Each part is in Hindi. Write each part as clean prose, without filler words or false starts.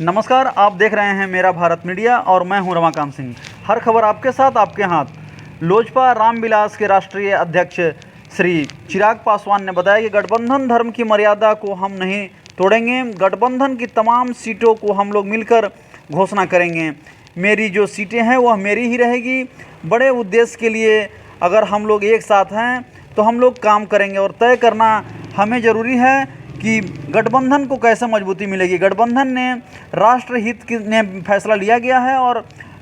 नमस्कार, आप देख रहे हैं मेरा भारत मीडिया और मैं हूं रमाकांत सिंह। हर खबर आपके साथ, आपके हाथ। लोजपा रामविलास के राष्ट्रीय अध्यक्ष श्री चिराग पासवान ने बताया कि गठबंधन धर्म की मर्यादा को हम नहीं तोड़ेंगे। गठबंधन की तमाम सीटों को हम लोग मिलकर घोषणा करेंगे। मेरी जो सीटें हैं वह मेरी ही रहेगी। बड़े उद्देश्य के लिए अगर हम लोग एक साथ हैं तो हम लोग काम करेंगे और तय करना हमें ज़रूरी है कि गठबंधन को कैसे मजबूती मिलेगी। गठबंधन ने राष्ट्रहित ने फैसला लिया गया है और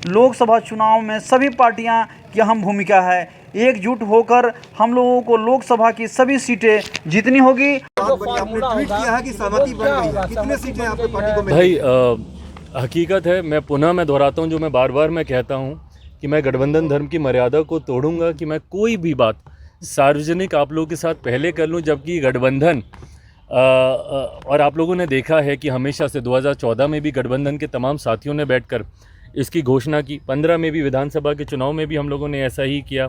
लोकसभा चुनाव में सभी पार्टियां की अहम भूमिका है। एकजुट होकर हम लोगों को लोकसभा की सभी सीटें जीतनी होगी। आपने ट्वीट किया है कि सहमति बन गई है। कितने सीटें आपकी पार्टी को भाई हकीकत है, मैं दोहराता हूँ जो मैं बार बार कहता हूँ कि मैं गठबंधन धर्म की मर्यादा को तोड़ूंगा कि मैं कोई भी बात सार्वजनिक आप लोगों के साथ पहले कर लूँ, जबकि गठबंधन और आप लोगों ने देखा है कि हमेशा से 2014 में भी गठबंधन के तमाम साथियों ने बैठकर इसकी घोषणा की। 15 में भी विधानसभा के चुनाव में भी हम लोगों ने ऐसा ही किया,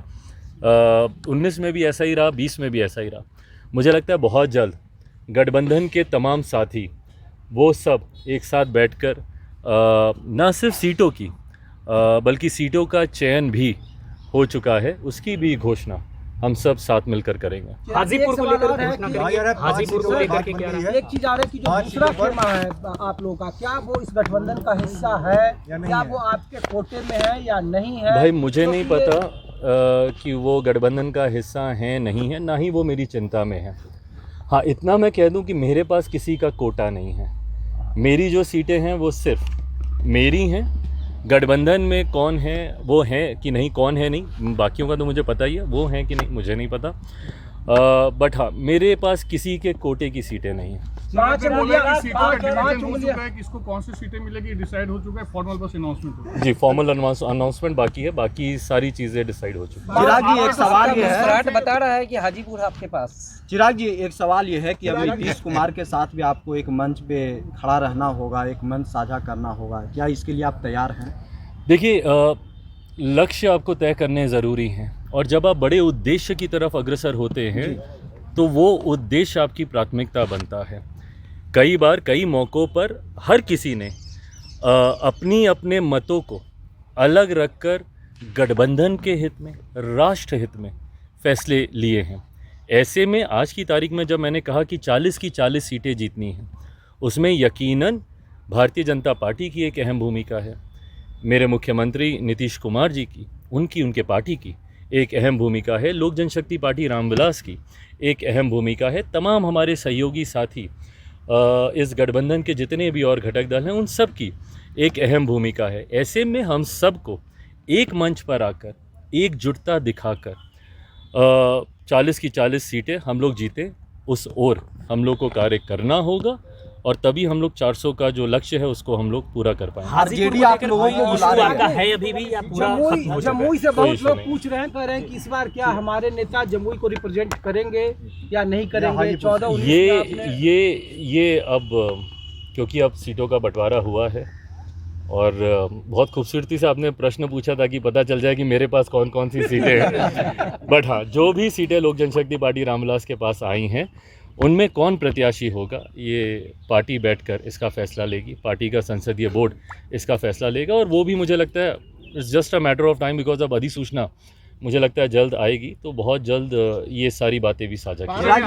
19 में भी ऐसा ही रहा, 20 में भी ऐसा ही रहा। मुझे लगता है बहुत जल्द गठबंधन के तमाम साथी वो सब एक साथ बैठकर न सिर्फ सीटों की बल्कि सीटों का चयन भी हो चुका है, उसकी भी घोषणा हम सब साथ मिलकर करेंगे। हाजीपुर को लेकर घोषणा करेंगे। हाजीपुर को लेकर के क्या एक चीज आ रही है कि जो दूसरा खेमा है आप लोगों का, क्या वो इस गठबंधन का हिस्सा है, क्या वो आपके कोटे में है या नहीं है? भाई मुझे नहीं पता कि वो गठबंधन का हिस्सा है नहीं है, ना ही वो मेरी चिंता में है। हाँ, इतना मैं कह दूं कि मेरे पास किसी का कोटा नहीं है। मेरी जो सीटें हैं वो सिर्फ मेरी हैं। गठबंधन में कौन है वो है कि नहीं, कौन है नहीं, बाकियों का तो मुझे पता ही है, वो हैं कि नहीं मुझे नहीं पता। बट हाँ, मेरे पास किसी के कोटे की सीटें नहीं हैं। किसको कौन सी सीटें मिलेगी डिसाइड हो चुका है, फॉर्मल बस अनाउंसमेंट जी, फॉर्मल अनाउंसमेंट बाकी है, बाकी सारी चीज़ें डिसाइड हो चुकी हैं। चिराग जी, एक सवाल ये है, बता रहा है कि हाजीपुर आपके पास। चिराग जी एक सवाल ये है कि अब नीतीश कुमार के साथ भी आपको एक मंच पे खड़ा रहना होगा, एक मंच साझा करना होगा, क्या इसके लिए आप तैयार हैं? देखिए, लक्ष्य आपको तय करने ज़रूरी हैं और जब आप बड़े उद्देश्य की तरफ अग्रसर होते हैं तो वो उद्देश्य आपकी प्राथमिकता बनता है। कई बार कई मौक़ों पर हर किसी ने अपने अपने मतों को अलग रखकर गठबंधन के हित में, राष्ट्र हित में फैसले लिए हैं। ऐसे में आज की तारीख में जब मैंने कहा कि 40 की 40 सीटें जीतनी हैं, उसमें यकीनन भारतीय जनता पार्टी की एक अहम भूमिका है, मेरे मुख्यमंत्री नीतीश कुमार जी की, उनके पार्टी की एक अहम भूमिका है, लोक जनशक्ति पार्टी रामविलास की एक अहम भूमिका है, तमाम हमारे सहयोगी साथी इस गठबंधन के जितने भी और घटक दल हैं उन सब की एक अहम भूमिका है। ऐसे में हम सबको एक मंच पर आकर एकजुटता दिखाकर 40 की 40 सीटें हम लोग जीते, उस ओर हम लोग को कार्य करना होगा और तभी हम लोग 400 का जो लक्ष्य है उसको हम लोग पूरा कर पाएंगे। आरजेडी आप लोगों को बुला रहा है अभी भी या पूरा खत्म हो चुका है? जमुई से बहुत लोग पूछ रहे हैं, कह रहे हैं कि इस बार क्या हमारे नेता जमुई को रिप्रेजेंट करेंगे या नहीं करेंगे? 14-19 ये अब क्योंकि अब सीटों का बंटवारा हुआ है और बहुत खूबसूरती से आपने प्रश्न पूछा ताकि पता चल जाए कि मेरे पास कौन कौन सी सीटें हैं। बट हाँ, जो भी सीटें लोक जनशक्ति पार्टी रामविलास के पास आई हैं उनमें कौन प्रत्याशी होगा ये पार्टी बैठकर इसका फैसला लेगी, पार्टी का संसदीय बोर्ड इसका फैसला लेगा और वो भी मुझे लगता है it's just a matter of time, because अब अधिसूचना मुझे लगता है जल्द आएगी, तो बहुत जल्द ये सारी बातें भी साझा की जाएगी।